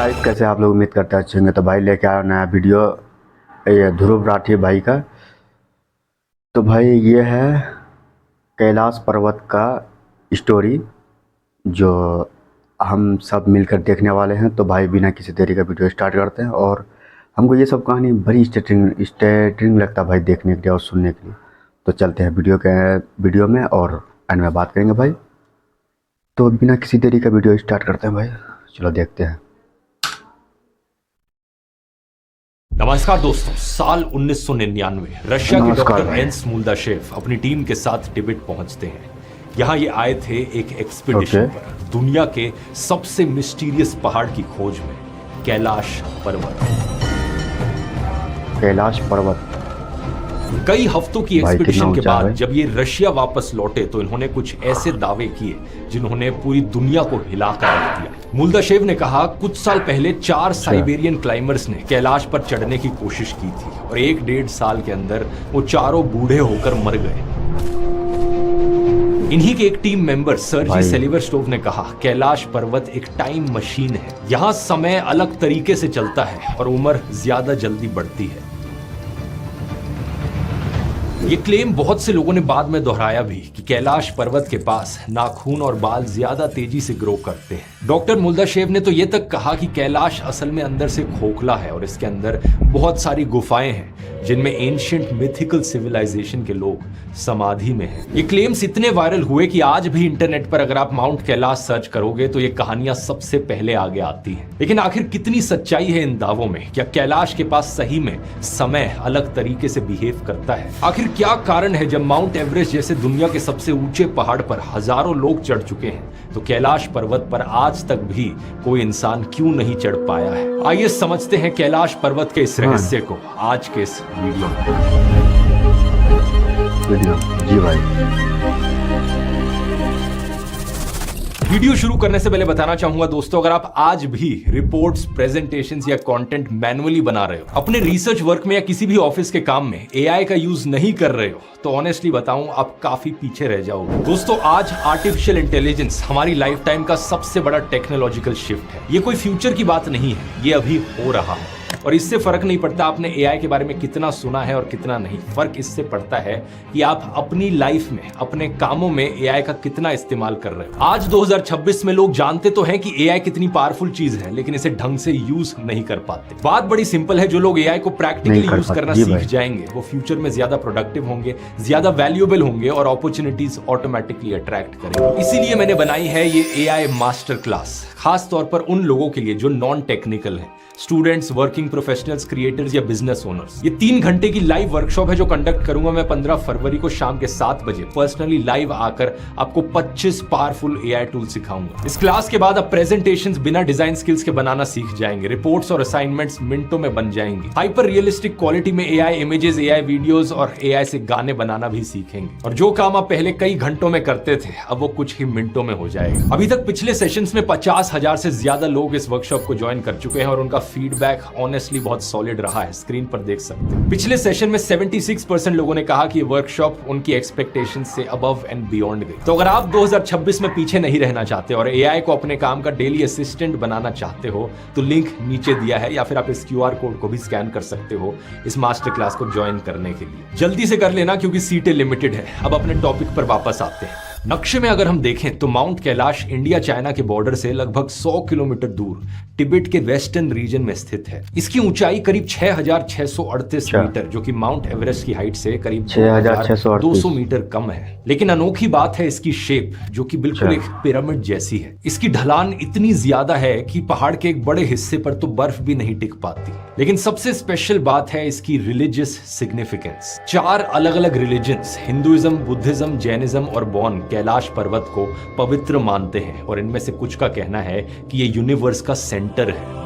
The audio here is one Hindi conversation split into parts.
गाइस, कैसे आप लोग? उम्मीद करते हैं अच्छे होंगे। तो भाई लेके आया नया वीडियो ये ध्रुव राठी भाई का। तो भाई ये है कैलाश पर्वत का स्टोरी जो हम सब मिलकर देखने वाले हैं। तो भाई बिना किसी देरी का वीडियो स्टार्ट करते हैं। और हमको ये सब कहानी बड़ी स्टेटरिंग लगता है भाई, देखने के लिए और सुनने के लिए। तो चलते हैं वीडियो में और एंड में बात करेंगे भाई। तो बिना किसी देरी का वीडियो स्टार्ट करते हैं भाई, चलो देखते हैं। नमस्कार दोस्तों, साल 1999 रशिया के डॉक्टर एंस मुल्दाशेव अपनी टीम के साथ तिब्बत पहुंचते हैं। यहाँ ये आए थे एक एक्सपीडिशन पर, दुनिया के सबसे मिस्टीरियस पहाड़ की खोज में, कैलाश पर्वत। कैलाश पर्वत कई हफ्तों की एक्सपीडिशन के बाद जब ये रशिया वापस लौटे तो इन्होंने कुछ ऐसे दावे किए जिन्होंने पूरी दुनिया को हिलाकर रख दिया। मुल्दाशेव ने कहा, कुछ साल पहले 4 साइबेरियन क्लाइंबर्स ने कैलाश पर चढ़ने की कोशिश की थी और 1-1.5 साल के अंदर वो चारों बूढ़े होकर मर गए। इन्हीं के एक टीम मेंबर सर्जी सेलिवरस्टोव ने कहा, कैलाश पर्वत एक टाइम मशीन है। यहाँ समय अलग तरीके से चलता है और उम्र ज्यादा जल्दी बढ़ती है। ये क्लेम बहुत से लोगों ने बाद में दोहराया भी कि कैलाश पर्वत के पास नाखून और बाल ज्यादा तेजी से ग्रो करते हैं। डॉक्टर मुल्दाशेव ने तो ये तक कहा कि कैलाश असल में अंदर से खोखला है और इसके अंदर बहुत सारी गुफाएं हैं जिनमें एंशिएंट मिथिकल सिविलाइजेशन के लोग समाधि में हैं। ये क्लेम्स इतने वायरल हुए कि आज भी इंटरनेट पर अगर आप माउंट कैलाश सर्च करोगे तो ये कहानियां सबसे पहले आगे आती हैं। लेकिन आखिर कितनी सच्चाई है इन दावों में? क्या कैलाश के पास सही में समय अलग तरीके से बिहेव करता है? आखिर क्या कारण है जब माउंट एवरेस्ट जैसे दुनिया के सबसे ऊंचे पहाड़ पर हजारों लोग चढ़ चुके हैं तो कैलाश पर्वत पर आज तक भी कोई इंसान क्यों नहीं चढ़ पाया है? आइए समझते हैं कैलाश पर्वत के इस रहस्य को आज के इस वीडियो जी भाई। वीडियो शुरू करने से पहले बताना चाहूंगा दोस्तों, अगर आप आज भी रिपोर्ट्स, प्रेजेंटेशंस या कंटेंट मैनुअली बना रहे हो, अपने रिसर्च वर्क में या किसी भी ऑफिस के काम में एआई का यूज नहीं कर रहे हो, तो ऑनेस्टली बताऊं आप काफी पीछे रह जाओगे। दोस्तों, आज आर्टिफिशियल इंटेलिजेंस हमारी लाइफ टाइम का सबसे बड़ा टेक्नोलॉजिकल शिफ्ट है। ये कोई फ्यूचर की बात नहीं है, ये अभी हो रहा है और इससे फर्क नहीं पड़ता आपने एआई के बारे में कितना सुना है और कितना नहीं। फर्क इससे पड़ता है कि आप अपनी लाइफ में, अपने कामों में एआई का कितना इस्तेमाल कर रहे हो। आज 2026 में लोग जानते तो हैं कि एआई कितनी पावरफुल चीज है, लेकिन इसे ढंग से यूज नहीं कर पाते। बात बड़ी सिंपल है, जो लोग एआई को प्रैक्टिकली यूज करना सीख जाएंगे वो फ्यूचर में ज्यादा प्रोडक्टिव होंगे, ज्यादा वैल्यूएबल होंगे और अपॉर्चुनिटीज ऑटोमेटिकली अट्रैक्ट करेंगे। इसीलिए मैंने बनाई है ये एआई मास्टर क्लास, खास तौर पर उन लोगों के लिए जो नॉन टेक्निकल हैं, स्टूडेंट्स, वर्किंग प्रोफेशनल्स, क्रिएटर्स या बिजनेस ओनर्स। ये 3 घंटे की लाइव वर्कशॉप है जो कंडक्ट करूंगा मैं 15 फरवरी को शाम के 7 बजे पर्सनली लाइव आकर आपको 25 पावरफुल एआई टूल सिखाऊंगा। इस क्लास के बाद आप प्रेजेंटेशंस बिना डिजाइन स्किल्स के बनाना सीख जाएंगे, रिपोर्ट्स और असाइनमेंट्स मिनटों में बन जाएंगे, हाइपर रियलिस्टिक क्वालिटी में एआई इमेजेस, एआई वीडियोस और एआई से गाने बनाना भी सीखेंगे। और जो काम आप पहले कई घंटों में करते थे अब वो कुछ ही मिनटों में हो जाएगा। अभी तक पिछले सेशंस में 50,000 से ज्यादा लोग इस वर्कशॉप को ज्वाइन कर चुके हैं और उनका फीडबैक ऑनेस्टली बहुत सॉलिड रहा है, स्क्रीन पर देख सकते हैं। पिछले सेशन में 76% लोगों ने कहा कि ये वर्कशॉप उनकी एक्सपेक्टेशन से अबव एंड बियॉन्ड गई। तो अगर आप 2026 में पीछे नहीं रहना चाहते और एआई को अपने काम का डेली असिस्टेंट बनाना चाहते हो तो लिंक नीचे दिया है, या फिर आप इस क्यूआर कोड को भी स्कैन कर सकते हो इस मास्टर क्लास को ज्वाइन करने के लिए। जल्दी से कर लेना क्योंकि सीटें लिमिटेड है। अब अपने टॉपिक पर वापस आते हैं। नक्शे में अगर हम देखें तो माउंट कैलाश इंडिया चाइना के बॉर्डर से लगभग 100 किलोमीटर दूर तिब्बत के वेस्टर्न रीजन में स्थित है। इसकी ऊंचाई करीब 6,638 मीटर, जो कि माउंट एवरेस्ट की हाइट से करीब 6,200 मीटर कम है। लेकिन अनोखी बात है इसकी शेप, जो कि बिल्कुल एक पिरामिड जैसी है। इसकी ढलान इतनी ज्यादा है कि पहाड़ के एक बड़े हिस्से पर तो बर्फ भी नहीं टिक पाती। लेकिन सबसे स्पेशल बात है इसकी रिलीजियस सिग्निफिकेंस। 4 अलग अलग रिलीजन्स, हिंदुइज्म, बुद्धिज्म, जैनिज्म और बौद्ध, कैलाश पर्वत को पवित्र मानते हैं और इनमें से कुछ का कहना है कि ये यूनिवर्स का सेंटर है।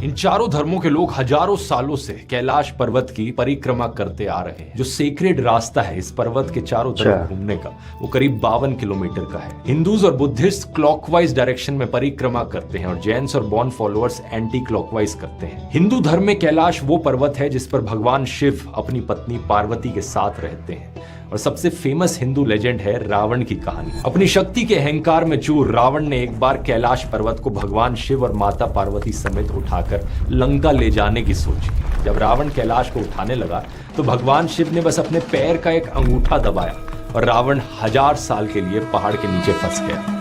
इन चारों धर्मों के लोग हजारों सालों से कैलाश पर्वत की परिक्रमा करते आ रहे हैं। जो सेक्रेड रास्ता है इस पर्वत के चारों तरफ घूमने का, वो करीब 52 किलोमीटर का है। हिंदूज और बुद्धिस्ट क्लॉकवाइज डायरेक्शन में परिक्रमा करते हैं और जैन्स और बौद्ध फॉलोअर्स एंटी क्लॉकवाइज करते हैं। हिंदू धर्म में कैलाश वो पर्वत है जिस पर भगवान शिव अपनी पत्नी पार्वती के साथ रहते हैं। और सबसे फेमस हिंदू लेजेंड है रावण की कहानी। अपनी शक्ति के अहंकार में चूर रावण ने एक बार कैलाश पर्वत को भगवान शिव और माता पार्वती समेत उठाकर लंका ले जाने की सोची। जब रावण कैलाश को उठाने लगा तो भगवान शिव ने बस अपने पैर का एक अंगूठा दबाया और रावण 1000 साल के लिए पहाड़ के नीचे फंस गया।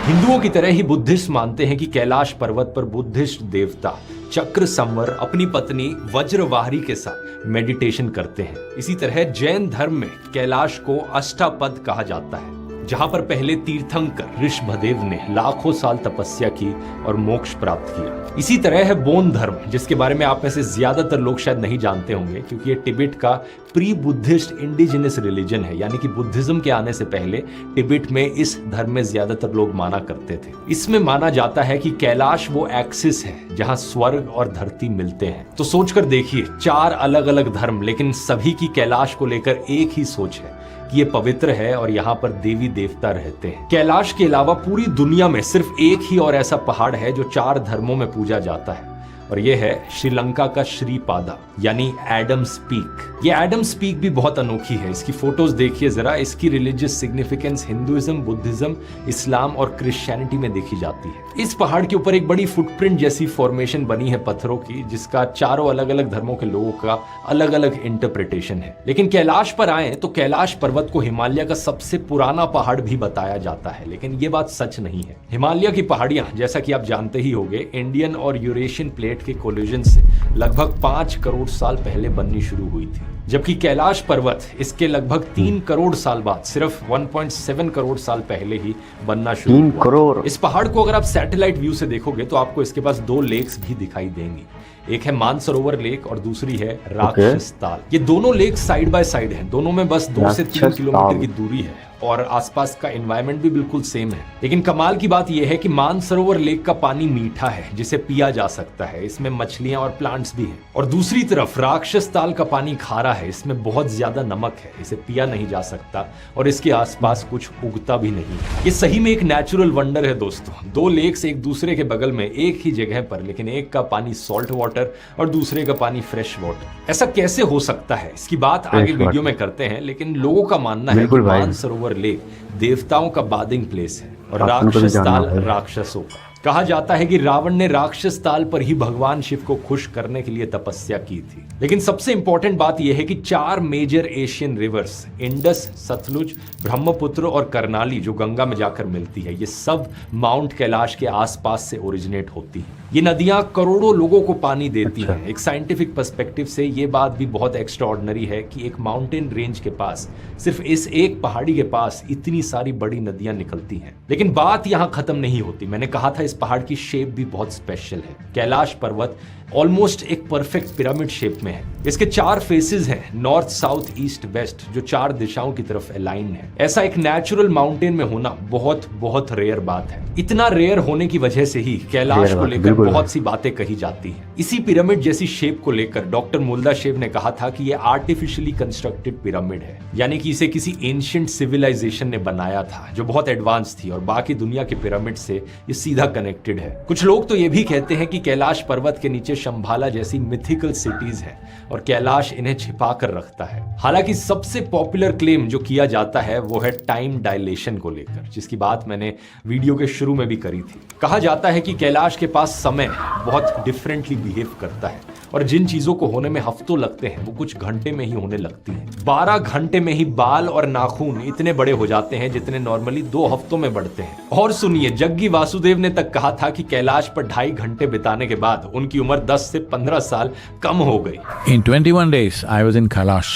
हिंदुओं की तरह ही बुद्धिस्ट मानते हैं कि कैलाश पर्वत पर बुद्धिस्ट देवता चक्र संवर अपनी पत्नी वज्रवाहरी के साथ मेडिटेशन करते हैं। इसी तरह जैन धर्म में कैलाश को अष्टापद कहा जाता है, जहां पर पहले तीर्थंकर ऋषभदेव ने लाखों साल तपस्या की और मोक्ष प्राप्त किया। इसी तरह है बौद्ध धर्म, जिसके बारे में आप में से ज्यादातर लोग शायद नहीं जानते होंगे, क्योंकि ये तिब्बत का प्री बुद्धिस्ट इंडिजिनस रिलीजन है, यानी कि बुद्धिज्म के आने से पहले तिब्बत में इस धर्म में ज्यादातर लोग माना करते थे। इसमें माना जाता है कि कैलाश वो एक्सिस है जहां स्वर्ग और धरती मिलते हैं। तो सोचकर देखिए, 4 अलग अलग धर्म, लेकिन सभी की कैलाश को लेकर एक ही सोच है कि ये पवित्र है और यहाँ पर देवी देवता रहते हैं। कैलाश के अलावा पूरी दुनिया में सिर्फ एक ही और ऐसा पहाड़ है जो 4 धर्मों में पूजा जाता है, और ये है श्रीलंका का श्रीपादा यानी एडम्स पीक। ये एडम्स पीक भी बहुत अनोखी है। इसकी फोटोज देखिए जरा। इसकी रिलीजियस सिग्निफिकेंस हिंदुइज्म, बुद्धिज्म, इस्लाम और क्रिश्चियनिटी में देखी जाती है। इस पहाड़ के ऊपर एक बड़ी फुटप्रिंट जैसी फॉर्मेशन बनी है पत्थरों की, जिसका चारों अलग अलग धर्मों के लोगों का अलग अलग इंटरप्रिटेशन है। लेकिन कैलाश पर आए तो कैलाश पर्वत को हिमालय का सबसे पुराना पहाड़ भी बताया जाता है, लेकिन ये बात सच नहीं है। हिमालय की पहाड़ियां, जैसा कि आप जानते ही होंगे, इंडियन और यूरेशियन प्लेट के कोलिजन से लगभग 5 करोड़ साल पहले बननी शुरू हुई थी, जबकि कैलाश पर्वत इसके लगभग 3 करोड़ साल बाद, सिर्फ 1.7 करोड़ साल पहले ही बनना शुरू हुआ। 3 करोड़। इस पहाड़ को अगर आप सैटेलाइट व्यू से देखोगे तो आपको इसके पास 2 लेक्स भी दिखाई देंगी। एक है मानसरोवर लेक और दूसरी है राक्षस ताल। ये दोनों लेक साइड बाय साइड हैं। दोनों में बस 2 से 3 किलोमीटर की दूरी है और आसपास का एनवायरनमेंट भी बिल्कुल सेम है। लेकिन कमाल की बात यह है कि मानसरोवर लेक का पानी मीठा है, जिसे पिया जा सकता है। इसमें मछलियां और प्लांट्स भी हैं। और दूसरी तरफ राक्षस ताल का पानी खारा है, इसमें बहुत ज्यादा नमक है, इसे पिया नहीं जा सकता और इसके आसपास कुछ उगता भी नहीं। ये सही में एक नेचुरल वंडर है दोस्तों। 2 लेक्स एक दूसरे के बगल में एक ही जगह पर, लेकिन एक का पानी सॉल्ट वाटर और दूसरे का पानी फ्रेश वाटर। ऐसा कैसे हो सकता है, इसकी बात आगे वीडियो में करते हैं। लेकिन लोगों का मानना है कि मानसरोवर लेक देवताओं का बादिंग प्लेस है और राक्षस ताल राक्षसों का। कहा जाता है कि रावण ने राक्षस ताल पर ही भगवान शिव को खुश करने के लिए तपस्या की थी। लेकिन सबसे इंपॉर्टेंट बात यह है कि 4 major Asian rivers, Indus, Sutlej, Brahmaputra और करनाली, जो गंगा में जाकर मिलती है, ये सब माउंट कैलाश के आसपास से ओरिजिनेट होती है। ये नदियां करोड़ों लोगों को पानी देती हैं। एक साइंटिफिक पर्सपेक्टिव से ये बात भी बहुत एक्स्ट्राऑर्डिनरी है कि एक माउंटेन रेंज के पास, सिर्फ इस एक पहाड़ी के पास इतनी सारी बड़ी नदियां निकलती हैं। लेकिन बात यहां खत्म नहीं होती। मैंने कहा था इस पहाड़ की शेप भी बहुत स्पेशल है। कैलाश पर्वत ऑलमोस्ट एक परफेक्ट पिरामिड शेप में है। इसके 4 फेसेस हैं, नॉर्थ, साउथ, ईस्ट, वेस्ट, जो 4 दिशाओं की तरफ अलाइन है। ऐसा एक नेचुरल माउंटेन में होना बहुत बहुत रेयर बात है। इतना रेयर होने की वजह से ही कैलाश को लेकर बहुत सी बातें कही जाती हैं। इसी पिरामिड जैसी शेप को लेकर डॉक्टर मुल्दाशेव ने कहा था कि यह आर्टिफिशियली कंस्ट्रक्टेड पिरामिड है, यानी कि इसे किसी एंशिएंट सिविलाइजेशन ने बनाया था जो बहुत एडवांस थी और बाकी दुनिया के पिरामिड से ये सीधा कनेक्टेड है। कुछ लोग तो ये भी कहते हैं कि कैलाश पर्वत के नीचे शंभाला जैसी मिथिकल सिटीज हैं और कैलाश इन्हें छिपा कर रखता है। हालांकि सबसे पॉपुलर क्लेम जो किया जाता है वो है टाइम डायलेशन को लेकर, जिसकी बात मैंने वीडियो के शुरू में भी करी थी। कहा जाता है कि कैलाश के पास समय बहुत डिफरेंटली बिहेव करता है और जिन चीजों को होने में हफ्तों लगते हैं वो कुछ घंटे में ही होने लगती हैं। 12 घंटे में ही बाल और नाखून इतने बड़े हो जाते हैं जितने नॉर्मली 2 हफ्तों में बढ़ते हैं। और सुनिए, जग्गी वासुदेव ने तक कहा था कि कैलाश पर 2.5 घंटे बिताने के बाद उनकी उम्र 10 से 15 साल कम हो गई। In 21 days, I was in Kailash.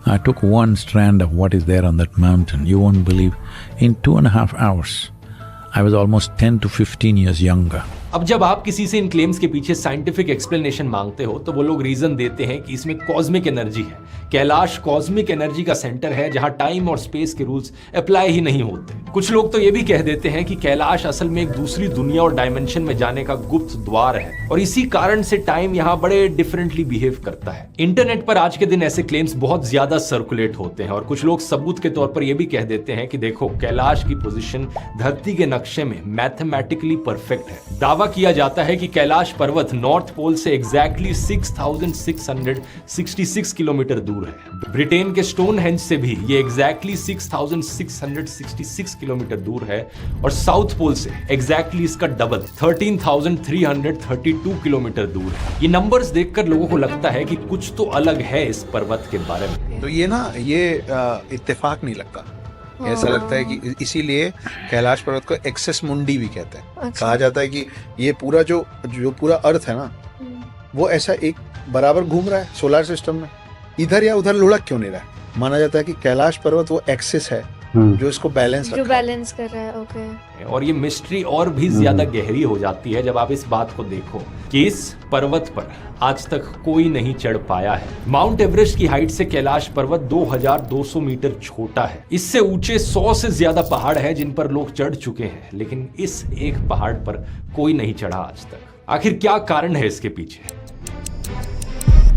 I took one strand of what is there on that mountain. You won't believe. In 2.5 hours, I was almost 10 to 15 years younger. अब जब आप किसी से इन क्लेम्स के पीछे साइंटिफिक एक्सप्लेनेशन मांगते हो तो वो लोग रीजन देते हैं कि इसमें कॉस्मिक एनर्जी है। कैलाश कॉस्मिक एनर्जी का सेंटर है जहां टाइम और स्पेस के रूल्स अप्लाई ही नहीं होते। कुछ लोग तो ये भी कह देते हैं कि कैलाश असल में एक दूसरी दुनिया और डायमेंशन में जाने का गुप्त द्वार है और इसी कारण से टाइम यहाँ बड़े डिफरेंटली बिहेव करता है। इंटरनेट पर आज के दिन ऐसे क्लेम्स बहुत ज्यादा सर्कुलेट होते हैं और कुछ लोग सबूत के तौर पर यह भी कह देते हैं कि देखो, कैलाश की पोजीशन धरती के नक्शे में मैथमेटिकली परफेक्ट है। दावा किया जाता है कि कैलाश पर्वत नॉर्थ पोल से एग्जैक्टली 6,666 किलोमीटर दूर है। ब्रिटेन के स्टोनहेंज से भी ये एग्जैक्टली 6,666 किलोमीटर दूर है और साउथ पोल से एग्जैक्टली इसका डबल 13,332 किलोमीटर दूर है। ये नंबर्स देखकर लोगों को लगता है कि कुछ तो अलग है इस पर्वत के बारे में। तो ये इत्तेफाक नहीं लगता। ऐसा लगता है कि इसीलिए कैलाश पर्वत को एक्सेस मुंडी भी कहते हैं। अच्छा। कहा जाता है कि ये पूरा जो पूरा अर्थ है ना, वो ऐसा एक बराबर घूम रहा है सोलर सिस्टम में, इधर या उधर लुढ़क क्यों नहीं रहा है। माना जाता है कि कैलाश पर्वत वो एक्सेस है जो इसको बैलेंस जो बैलेंस कर रहा है। ओके। और ये मिस्ट्री और भी ज्यादा गहरी हो जाती है जब आप इस बात को देखो कि इस पर्वत पर आज तक कोई नहीं चढ़ पाया है। माउंट एवरेस्ट की हाइट से कैलाश पर्वत 2200 मीटर छोटा है। इससे ऊंचे 100 से ज्यादा पहाड़ है जिन पर लोग चढ़ चुके हैं, लेकिन इस एक पहाड़ पर कोई नहीं चढ़ा आज तक। आखिर क्या कारण है इसके पीछे?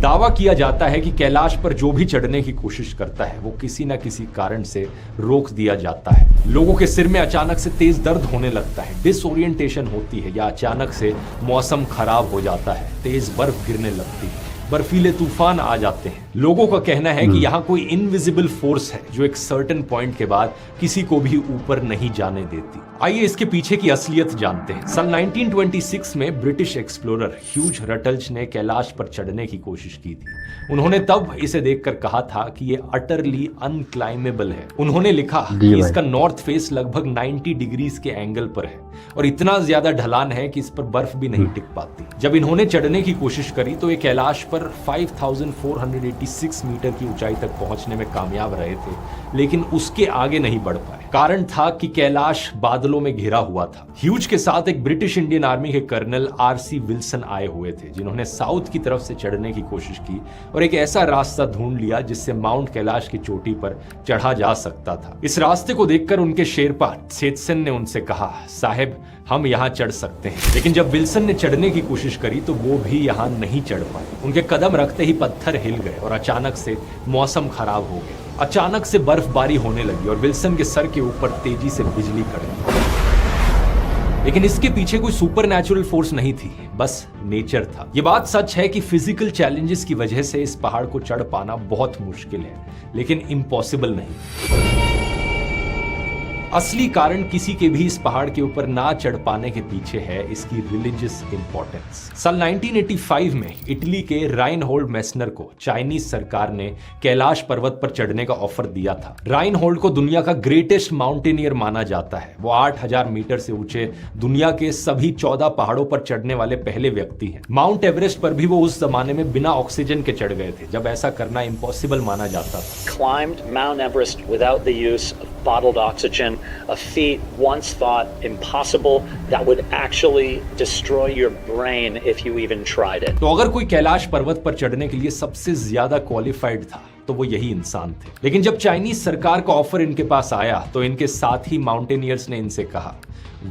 दावा किया जाता है कि कैलाश पर जो भी चढ़ने की कोशिश करता है वो किसी न किसी कारण से रोक दिया जाता है। लोगों के सिर में अचानक से तेज दर्द होने लगता है, डिसओरिएंटेशन होती है या अचानक से मौसम खराब हो जाता है, तेज बर्फ गिरने लगती है, बर्फीले तूफान आ जाते हैं। लोगों का कहना है कि यहाँ कोई इनविजिबल फोर्स है जो एक सर्टेन पॉइंट के बाद किसी को भी ऊपर नहीं जाने देती। आइए इसके पीछे की असलियत जानते हैं। सन 1926 में ब्रिटिश एक्सप्लोरर ह्यूज रटल्ज ने कैलाश पर चढ़ने की कोशिश की थी। उन्होंने तब इसे देखकर कहा था कि ये अटरली अनक्लाइमेबल है। उन्होंने लिखा कि इसका नॉर्थ फेस लगभग 90 डिग्रीज के एंगल पर है और इतना ज्यादा ढलान है कि इस पर बर्फ भी नहीं टिक पाती। जब इन्होंने चढ़ने की कोशिश करी तो ये कैलाश पर 5,486 मीटर की ऊंचाई तक पहुंचने में कामयाब रहे थे, लेकिन उसके आगे नहीं बढ़ पाए। कारण था कि कैलाश बादलों में घिरा हुआ था। ह्यूज के साथ एक ब्रिटिश इंडियन आर्मी के कर्नल आरसी विल्सन आए हुए थे, जिन्होंने साउथ की तरफ से चढ़ने की कोशिश की और एक ऐसा रास्ता ढूंढ लिया जिससे माउंट कैलाश की चोटी पर चढ़ा जा सकता था। इस रास्ते को देखकर उनके शेरपा सेत्सन ने उनसे कहा, साहेब हम यहाँ चढ़ सकते हैं। लेकिन जब विल्सन ने चढ़ने की कोशिश करी तो वो भी यहाँ नहीं चढ़ पाए। उनके कदम रखते ही पत्थर हिल गए और अचानक से मौसम खराब हो गया। अचानक से बर्फबारी होने लगी और विल्सन के सर के ऊपर तेजी से बिजली कड़की। लेकिन इसके पीछे कोई सुपरनैचुरल फोर्स नहीं थी, बस नेचर था। ये बात सच है कि फिजिकल चैलेंजेस की वजह से इस पहाड़ को चढ़ पाना बहुत मुश्किल है, लेकिन इम्पॉसिबल नहीं। असली कारण किसी के भी इस पहाड़ के ऊपर ना चढ़ पाने के पीछे है इसकी रिलीजियस इंपॉर्टेंस। साल 1985 में इटली के राइनहोल्ड मेसनर को चाइनीज सरकार ने कैलाश पर्वत पर चढ़ने का ऑफर दिया था। राइनहोल्ड को दुनिया का ग्रेटेस्ट माउंटेनियर माना जाता है। वो 8,000 मीटर से ऊंचे दुनिया के सभी 14 पहाड़ों पर चढ़ने वाले पहले व्यक्ति हैं। माउंट एवरेस्ट पर भी वो उस जमाने में बिना ऑक्सीजन के चढ़ गए थे, जब ऐसा करना इम्पॉसिबल माना जाता था। Climbed Mount Everest without the use of bottled oxygen, a feat once thought impossible that would actually destroy your brain if you even tried it. तो अगर कोई कैलाश पर्वत पर चढ़ने के लिए सबसे ज्यादा क्वालिफाइड था तो वो यही इंसान थे। लेकिन जब चाइनीज सरकार का ऑफर इनके पास आया तो इनके साथी माउंटेनियर्स ने इनसे कहा,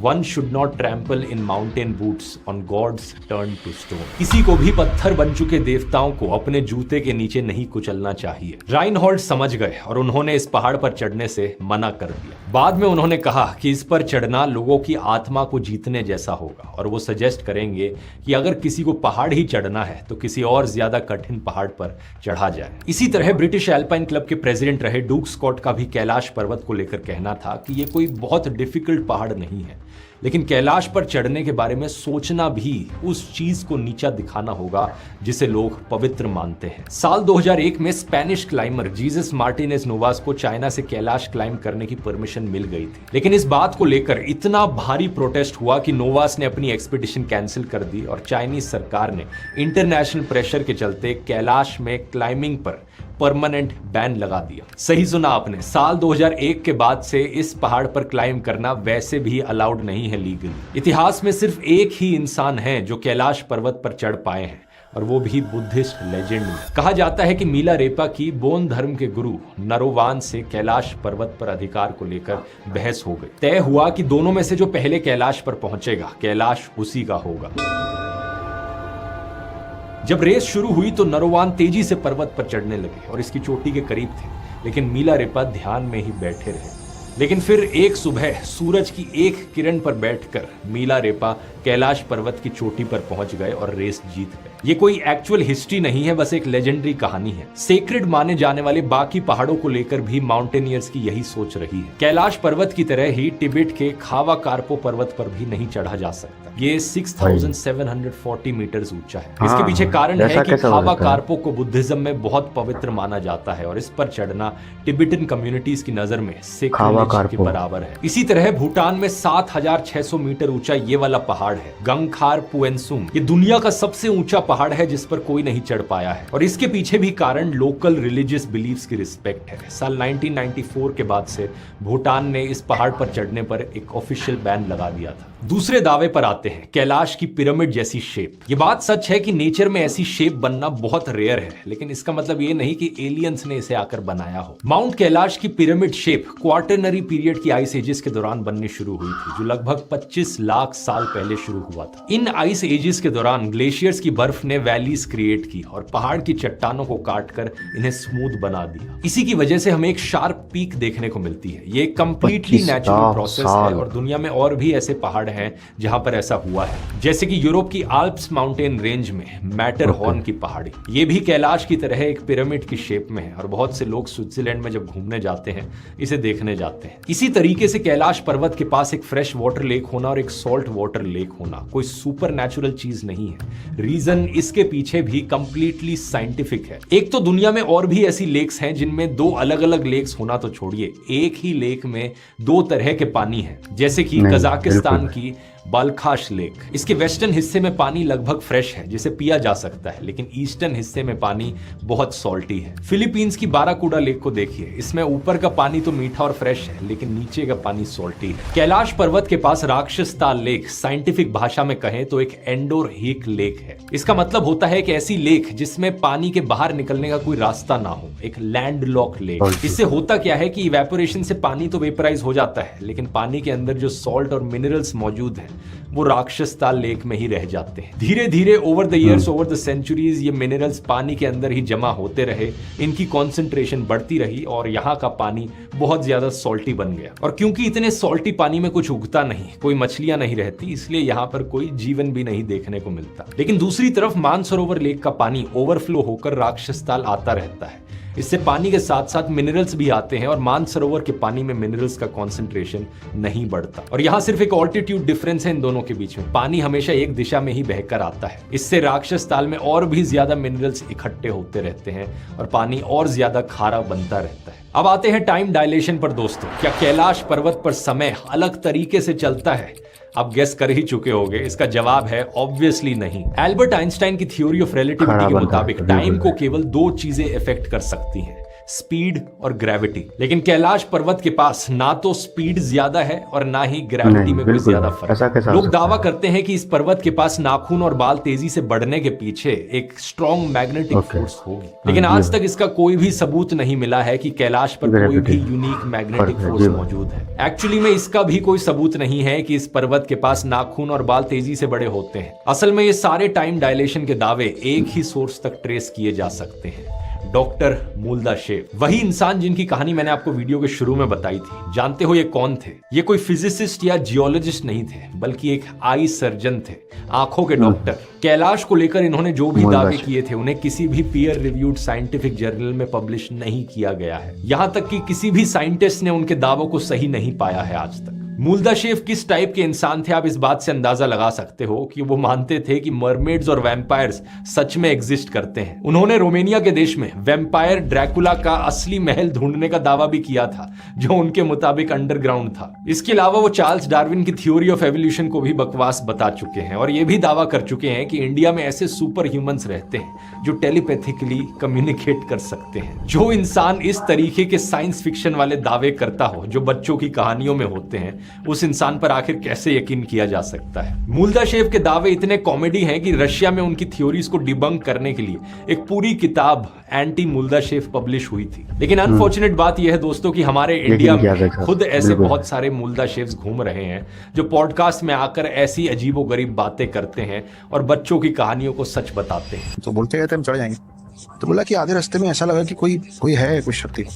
One should not trample in mountain boots on God's turned to stone. किसी को भी पत्थर बन चुके देवताओं को अपने जूते के नीचे नहीं कुचलना चाहिए। राइनहोल्ड समझ गए और उन्होंने इस पहाड़ पर चढ़ने से मना कर दिया। बाद में उन्होंने कहा कि इस पर चढ़ना लोगों की आत्मा को जीतने जैसा होगा और वो सजेस्ट करेंगे कि अगर किसी को पहाड़ ही चढ़ना है तो किसी और ज्यादा कठिन पहाड़ पर चढ़ा जाए। इसी तरह ब्रिटिश एल्पाइन क्लब के प्रेसिडेंट रहे डूक स्कॉट का भी कैलाश पर्वत को लेकर कहना था कि ये कोई बहुत डिफिकल्ट पहाड़ नहीं है, लेकिन कैलाश पर चढ़ने के बारे में सोचना भी उस चीज को नीचा दिखाना होगा जिसे लोग पवित्र मानते हैं। साल 2001 में स्पेनिश क्लाइमर जीसस मार्टिनेज नोवास को चाइना से कैलाश क्लाइम करने की परमिशन मिल गई थी, लेकिन इस बात को लेकर इतना भारी प्रोटेस्ट हुआ कि नोवास ने अपनी एक्सपीडिशन कैंसिल कर दी और चाइनीज सरकार ने इंटरनेशनल प्रेशर के चलते कैलाश में क्लाइंबिंग पर परमानेंट बैन लगा दिया। सही सुना आपने, साल 2001 के बाद से इस पहाड़ पर क्लाइंब करना वैसे भी अलाउड नहीं है लीगली। इतिहास में सिर्फ एक ही इंसान है जो कैलाश पर्वत पर चढ़ पाए हैं और वो भी बुद्धिस्ट लेजेंड में। कहा जाता है कि मिलारेपा की बोन धर्म के गुरु नरोवान से कैलाश पर्वत पर अधिकार को लेकर बहस हो गई। तय हुआ कि दोनों में से जो पहले कैलाश पर पहुंचेगा कैलाश उसी का होगा। जब रेस शुरू हुई तो नरोवान तेजी से पर्वत पर चढ़ने लगे और इसकी चोटी के करीब थे, लेकिन मिलारेपा ध्यान में ही बैठे रहे। लेकिन फिर एक सुबह सूरज की एक किरण पर बैठकर मीला रेपा कैलाश पर्वत की चोटी पर पहुंच गए और रेस जीत गए। ये कोई एक्चुअल हिस्ट्री नहीं है, बस एक लेजेंडरी कहानी है। सेक्रेड माने जाने वाले बाकी पहाड़ों को लेकर भी माउंटेनियर्स की यही सोच रही है। कैलाश पर्वत की तरह ही तिब्बत के खावा कारपो पर्वत पर भी नहीं चढ़ा जा सकता। ये 6740 मीटर ऊंचा है। इसके पीछे कारण है कि खावा कारपो को बुद्धिज्म में बहुत पवित्र माना जाता है और इस पर चढ़ना तिब्बतन कम्युनिटीज की नजर में सेक्रेड के बराबर है। इसी तरह भूटान में 7600 मीटर ऊंचा ये वाला पहाड़ है, गंगखार पुएनसुम। ये दुनिया का सबसे ऊंचा पहाड़ है जिस पर कोई नहीं चढ़ पाया है और इसके पीछे भी कारण लोकल रिलीजियस बिलीफ्स की रिस्पेक्ट है। साल 1994 के बाद से भूटान ने इस पहाड़ पर चढ़ने पर एक ऑफिशियल बैन लगा दिया था। दूसरे दावे पर आते हैं, कैलाश की पिरामिड जैसी शेप। ये बात सच है कि नेचर में ऐसी शेप बनना बहुत रेयर है, लेकिन इसका मतलब ये नहीं कि एलियंस ने इसे आकर बनाया हो। माउंट कैलाश की पिरामिड शेप क्वार्टरनरी पीरियड की आइस एजेस के दौरान बननी शुरू हुई थी, जो लगभग 25 लाख साल पहले शुरू हुआ था। इन आइस एजेस के दौरान ग्लेशियर्स की बर्फ ने वैलीज क्रिएट की और पहाड़ की चट्टानों को काटकर इन्हें स्मूथ बना दिया। इसी की वजह से हमें एक शार्प पीक देखने को मिलती है। ये कंप्लीटली नेचुरल प्रोसेस है और दुनिया में और भी ऐसे पहाड़ हैं जहां पर ऐसा हुआ है, जैसे कि यूरोप की आल्प्स माउंटेन रेंज में मैटरहॉर्न की पहाड़ी। ये भी कैलाश की तरह एक पिरामिड की शेप में है और बहुत से लोग स्विट्जरलैंड में जब घूमने जाते हैं इसे देखने जाते हैं। इसी तरीके से कैलाश पर्वत के पास एक फ्रेश वाटर लेक होना और एक सॉल्ट वाटर लेक होना कोई सुपर नेचुरल चीज नहीं है। रीजन इसके पीछे भी कंप्लीटली साइंटिफिक है। एक तो दुनिया में और भी ऐसी लेक्स हैं जिनमें दो अलग अलग लेक्स होना तो छोड़िए, एक ही लेक में दो तरह के पानी है, जैसे कि कजाकिस्तान की बालखाश लेक। इसके वेस्टर्न हिस्से में पानी लगभग फ्रेश है जिसे पिया जा सकता है, लेकिन ईस्टर्न हिस्से में पानी बहुत सॉल्टी है। फिलीपींस की बाराकुडा लेक को देखिए, इसमें ऊपर का पानी तो मीठा और फ्रेश है, लेकिन नीचे का पानी सॉल्टी है। कैलाश पर्वत के पास राक्षस ताल लेक साइंटिफिक भाषा में कहें तो एक एंडोरहीक लेक है। इसका मतलब होता है कि ऐसी लेक जिसमें पानी के बाहर निकलने का कोई रास्ता ना हो, एक लैंडलॉक लेक। इससे होता क्या है कि इवेपोरेशन से पानी तो वेपराइज हो जाता है, लेकिन पानी के अंदर जो सॉल्ट और मिनरल्स मौजूद हैं वो राक्षस ताल लेक में ही रह जाते हैं। धीरे धीरे over the years, over the centuries ये मिनरल्स पानी के अंदर ही जमा होते रहे, इनकी कॉन्सेंट्रेशन बढ़ती रही और यहाँ का पानी बहुत ज्यादा सॉल्टी बन गया। और क्योंकि इतने सॉल्टी पानी में कुछ उगता नहीं, कोई मछलियां नहीं रहती, इसलिए यहाँ पर कोई जीवन भी नहीं देखने को मिलता। लेकिन दूसरी तरफ मानसरोवर लेक का पानी ओवरफ्लो होकर राक्षस ताल आता रहता है। इससे पानी के साथ साथ मिनरल्स भी आते हैं और मानसरोवर के पानी में मिनरल्स का कंसंट्रेशन नहीं बढ़ता। और यहाँ सिर्फ एक ऑल्टीट्यूड डिफरेंस है इन दोनों के बीच में, पानी हमेशा एक दिशा में ही बहकर आता है। इससे राक्षस ताल में और भी ज्यादा मिनरल्स इकट्ठे होते रहते हैं और पानी और ज्यादा खारा बनता रहता है। अब आते हैं टाइम डायलेशन पर दोस्तों। क्या कैलाश पर्वत पर समय अलग तरीके से चलता है? आप गेस कर ही चुके होंगे, इसका जवाब है ऑब्वियसली नहीं। एल्बर्ट आइंस्टाइन की थ्योरी ऑफ रिलेटिविटी के मुताबिक टाइम को केवल दो चीजें इफेक्ट कर सकती हैं, स्पीड और ग्रेविटी। लेकिन कैलाश पर्वत के पास ना तो स्पीड ज्यादा है और ना ही ग्रेविटी में कोई ज्यादा फर्क है। लोग दावा करते हैं कि इस पर्वत के पास नाखून और बाल तेजी से बढ़ने के पीछे एक स्ट्रॉन्ग मैग्नेटिक फोर्स होगी, लेकिन आज तक इसका कोई भी सबूत नहीं मिला है कि कैलाश पर कोई भी यूनिक मैग्नेटिक फोर्स मौजूद है। एक्चुअली में इसका भी कोई सबूत नहीं है कि इस पर्वत के पास नाखून और बाल तेजी से बड़े होते हैं। असल में ये सारे टाइम डायलेशन के दावे एक ही सोर्स तक ट्रेस किए जा सकते हैं, डॉक्टर मूलदाशेव। वही इंसान जिनकी कहानी मैंने आपको वीडियो के शुरू में बताई थी। जानते हो ये कौन थे? ये कोई फिजिसिस्ट या जियोलॉजिस्ट नहीं थे, बल्कि एक आई सर्जन थे, आंखों के डॉक्टर। कैलाश को लेकर इन्होंने जो भी दावे किए थे उन्हें किसी भी पीयर रिव्यूड साइंटिफिक जर्नल में पब्लिश नहीं किया गया है। यहां तक कि किसी भी साइंटिस्ट ने उनके दावों को सही नहीं पाया है आज तक। मूलदाशेव किस टाइप के इंसान थे आप इस बात से अंदाजा लगा सकते हो कि वो मानते थे कि मरमेड्स और वैम्पायर्स सच में एग्जिस्ट करते हैं। उन्होंने रोमानिया के देश में वैम्पायर ड्रैकुला का असली महल ढूंढने का दावा भी किया था, जो उनके मुताबिक अंडरग्राउंड था। इसके अलावा वो चार्ल्स डार्विन की थ्योरी ऑफ एवोल्यूशन को भी बकवास बता चुके हैं और ये भी दावा कर चुके हैं कि इंडिया में ऐसे सुपर ह्यूमंस रहते हैं जो टेलीपैथिकली कम्युनिकेट कर सकते हैं। जो इंसान इस तरीके के साइंस फिक्शन वाले दावे करता हो जो बच्चों की कहानियों में होते हैं, उस इंसान पर आखिर कैसे यकीन किया जा सकता है? मूलदाशेव के दावे इतने कॉमेडी हैं कि रशिया में उनकी थ्योरीज को डिबंक करने के लिए एक पूरी किताब एंटी मूलदाशेव पब्लिश हुई थी। लेकिन अनफॉर्चुनेट बात यह है दोस्तों कि हमारे इंडिया में खुद ऐसे बहुत सारे मूलदाशेव्स घूम रहे हैं जो पॉडकास्ट में आकर ऐसी अजीबोगरीब बातें करते हैं और बच्चों की कहानियों को सच बताते हैं। तो बोलते गए थे हम चढ़ जाएंगे, तो बोला कि आधे रास्ते में ऐसा लगा कि कोई है, कोई शक्ति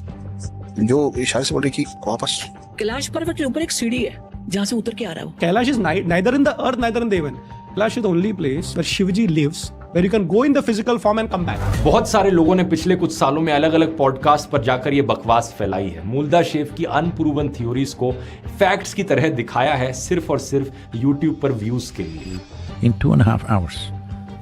जो इशारे से बोल रही कि वापस कैलाश पर्वत के ऊपर एक सीढ़ी है जहाँ से उतर के आ रहा है वो। Kailash is neither in the earth, neither in the heaven. Kailash is the only place where Shivji lives, where you can go in the physical form and come back. बहुत सारे लोगों ने पिछले कुछ सालों में अलग अलग पॉडकास्ट पर जाकर ये बकवास फैलाई है। मूलदा शेफ की अनप्रूवन थ्योरीज को फैक्ट्स की तरह दिखाया है सिर्फ और सिर्फ यूट्यूब पर व्यूज के लिए। In 2.5 hours,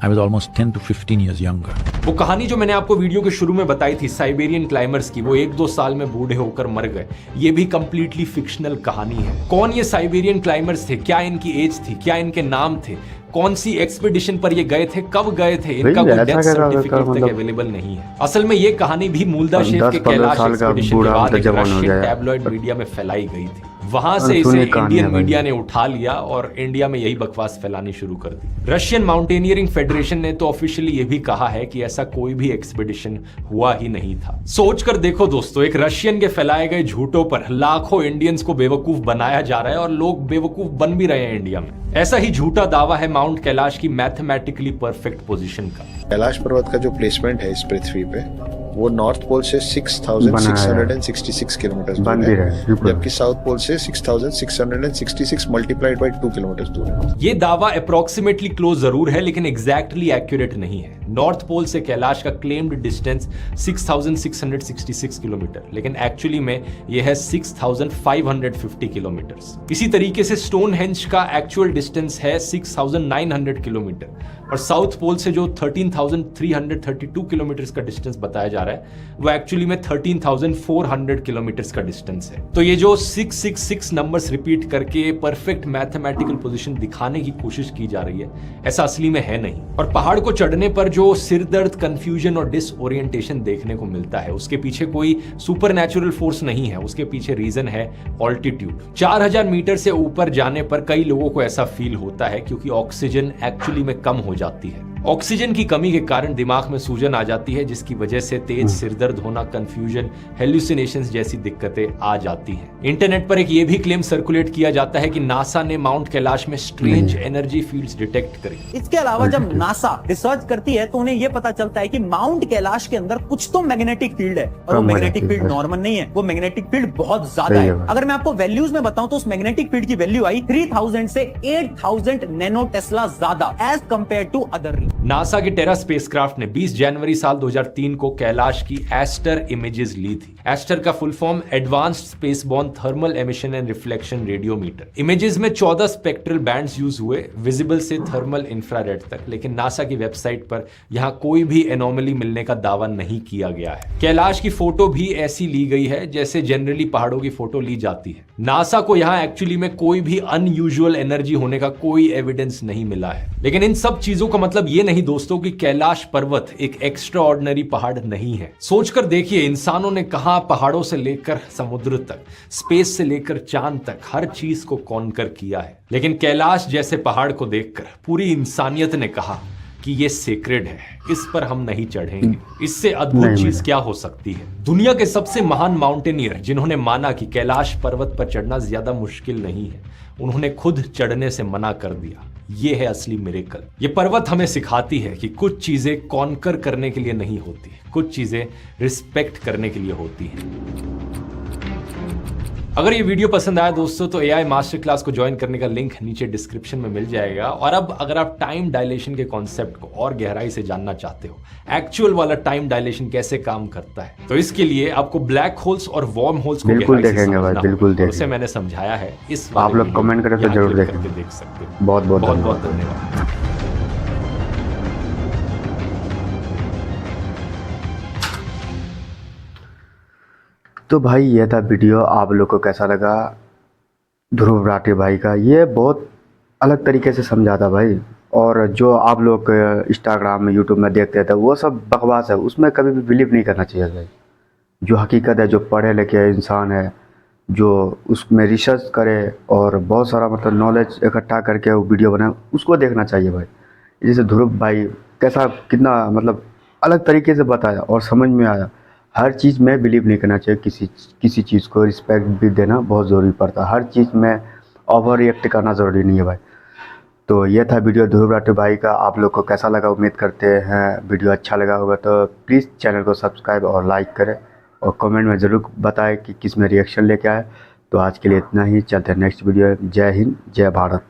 I was almost 10 to 15 years younger. वो कहानी जो मैंने आपको वीडियो के शुरू में बताई थी साइबेरियन क्लाइंबर्स की, वो 1-2 साल में बूढ़े होकर मर गए, ये भी कंप्लीटली फिक्शनल कहानी है। कौन ये साइबेरियन क्लाइंबर्स थे, क्या इनकी एज थी, क्या इनके नाम थे, कौन सी एक्सपीडिशन पर ये गए थे, कब गए थे, इनका कोई डेथ सर्टिफिकेट तक अवेलेबल नहीं है। असल में ये कहानी भी मूलदा शेफ के कैलाश एक्सपीडिशन के बाद एक रशियन टैबलॉइड मीडिया में फैलाई गई थी। वहां से इसे इंडियन मीडिया ने उठा लिया और इंडिया में यही बकवास फैलानी शुरू कर दी। रशियन माउंटेनियरिंग फेडरेशन ने तो ऑफिशियली ये भी कहा है कि ऐसा कोई भी एक्सपीडिशन हुआ ही नहीं था। सोच कर देखो दोस्तों, एक रशियन के फैलाए गए झूठों पर लाखों इंडियंस को बेवकूफ बनाया जा रहा है और लोग बेवकूफ बन भी रहे हैं इंडिया में। ऐसा ही झूठा दावा है माउंट कैलाश की मैथमेटिकली परफेक्ट पोजीशन का। कैलाश पर्वत का जो प्लेसमेंट है इस पृथ्वी पे वो नॉर्थ पोल से 6,666 किलोमीटर दूर है, जबकि साउथ पोल से 6,666 मल्टीप्लाइड बाय 2 किलोमीटर दूर है। ये दावा अप्रोक्सीमेटली क्लोज जरूर है लेकिन एग्जैक्टली एक्यूरेट नहीं है। नॉर्थ पोल से कैलाश का क्लेम्ड डिस्टेंस 6,666 किलोमीटर, लेकिन एक्चुअली में यह है 6,550 किलोमीटर। इसी तरीके से स्टोनहेंज का एक्चुअल डिस्टेंस है 6,900 किलोमीटर और साउथ पोल से जो 13,332 किलोमीटर का डिस्टेंस बताया जा रहा है वो एक्चुअली में 13,400 किलोमीटर का डिस्टेंस है। तो ये जो 666 नंबर्स रिपीट करके परफेक्ट मैथमेटिकल पोजीशन दिखाने की कोशिश की जा रही है, ऐसा असली में है नहीं। और पहाड़ को चढ़ने पर जो सिरदर्द, कंफ्यूजन और डिसओरिएंटेशन देखने को मिलता है उसके पीछे कोई सुपरनैचुरल फोर्स नहीं है, उसके पीछे रीजन है ऑल्टीट्यूड। 4,000 मीटर से ऊपर जाने पर कई लोगों को ऐसा फील होता है क्योंकि ऑक्सीजन एक्चुअली में कम हो जाती है। ऑक्सीजन की कमी के कारण दिमाग में सूजन आ जाती है जिसकी वजह से तेज सिरदर्द होना, कंफ्यूजन, हेलुसिनेशंस जैसी दिक्कतें आ जाती हैं। इंटरनेट पर एक ये भी क्लेम सर्कुलेट किया जाता है कि नासा ने माउंट कैलाश में स्ट्रेंज एनर्जी फील्ड्स डिटेक्ट करी। इसके अलावा जब नासा रिसर्च करती है तो उन्हें यह पता चलता है कि माउंट कैलाश के अंदर कुछ तो मैग्नेटिक फील्ड है और वो मैग्नेटिक फील्ड नॉर्मल नहीं है, वो मैग्नेटिक फील्ड बहुत ज्यादा है। अगर मैं आपको वैल्यूज में बताऊं तो उस मैग्नेटिक फील्ड की वैल्यू आई 3000 से 8000 नैनो टेस्ला ज्यादा as compare to other. NASA के टेरा स्पेसक्राफ्ट ने 20 जनवरी साल 2003 को कैलाश की एस्टर इमेजेस ली थी। एस्टर का full form advanced spaceborne thermal emission and reflection radiometer. Images में 14 स्पेक्ट्रल बैंड्स यूज हुए, विजिबल से थर्मल इंफ्रारेड तक, लेकिन नासा की वेबसाइट पर यहां कोई भी एनोमली मिलने का दावा नहीं किया गया है। कैलाश की फोटो भी ऐसी ली गई है जैसे जनरली पहाड़ों की फोटो ली जाती है। नासा को यहां एक्चुअली में कोई भी अनयूजुअल एनर्जी होने का कोई एविडेंस नहीं मिला है। लेकिन इन सब चीजों का मतलब ये नहीं दोस्तों कि कैलाश पर्वत एक एक्स्ट्रा ऑर्डिनरी पहाड़ नहीं है। सोचकर देखिए, इंसानों ने कहां पहाड़ों से लेकर समुद्र तक, स्पेस से लेकर चांद तक हर चीज को कॉन्कर किया है, लेकिन कैलाश जैसे पहाड़ को देखकर पूरी इंसानियत ने कहा कि ये सेक्रेड है, इस पर हम नहीं चढ़ेंगे। इससे अद्भुत चीज क्या हो सकती है? दुनिया के सबसे महान माउंटेनियर जिन्होंने माना कि कैलाश पर्वत पर चढ़ना ज्यादा मुश्किल नहीं है, उन्होंने खुद चढ़ने से मना कर दिया। ये है असली मिरेकल। ये पर्वत हमें सिखाती है कि कुछ चीजें कॉन्कर करने के लिए नहीं होती, कुछ चीजें रिस्पेक्ट करने के लिए होती हैं। अगर ये वीडियो पसंद आया दोस्तों तो AI मास्टर क्लास को ज्वाइन करने का लिंक नीचे डिस्क्रिप्शन में मिल जाएगा। और अब अगर आप टाइम डायलेशन के कॉन्सेप्ट को और गहराई से जानना चाहते हो, एक्चुअल वाला टाइम डायलेशन कैसे काम करता है, तो इसके लिए आपको ब्लैक होल्स और वार्म होल्स को बिल्कुल देखेंगे भाई, बिल्कुल देखेंगे। उसे मैंने समझाया है, इस आप लोग कमेंट करें तो जरूर देखेंगे, देख सकते हो। बहुत बहुत बहुत धन्यवाद। तो भाई ये था वीडियो, आप लोग को कैसा लगा? ध्रुव राठी भाई का ये बहुत अलग तरीके से समझा था भाई, और जो आप लोग इंस्टाग्राम में, यूट्यूब में देखते थे वो सब बकवास है, उसमें कभी भी बिलीव नहीं करना चाहिए भाई। जो हकीकत है, जो पढ़े लिखे इंसान है, जो उसमें रिसर्च करे और बहुत सारा मतलब नॉलेज इकट्ठा करके वो वीडियो बनाए, उसको देखना चाहिए भाई। जैसे ध्रुव भाई कैसा, कितना मतलब अलग तरीके से बताया और समझ में आया। हर चीज़ में बिलीव नहीं करना चाहिए, किसी चीज़ को रिस्पेक्ट भी देना बहुत ज़रूरी पड़ता है। हर चीज़ में ओवर रिएक्ट करना ज़रूरी नहीं है भाई। तो ये था वीडियो ध्रुव राठी भाई का। आप लोग को कैसा लगा उम्मीद करते हैं वीडियो अच्छा लगा होगा, तो प्लीज़ चैनल को सब्सक्राइब और लाइक करें और कमेंट में ज़रूर बताएं कि किस में रिएक्शन लेके आए। तो आज के लिए इतना ही, चलते हैं नेक्स्ट वीडियो। जय हिंद, जय भारत।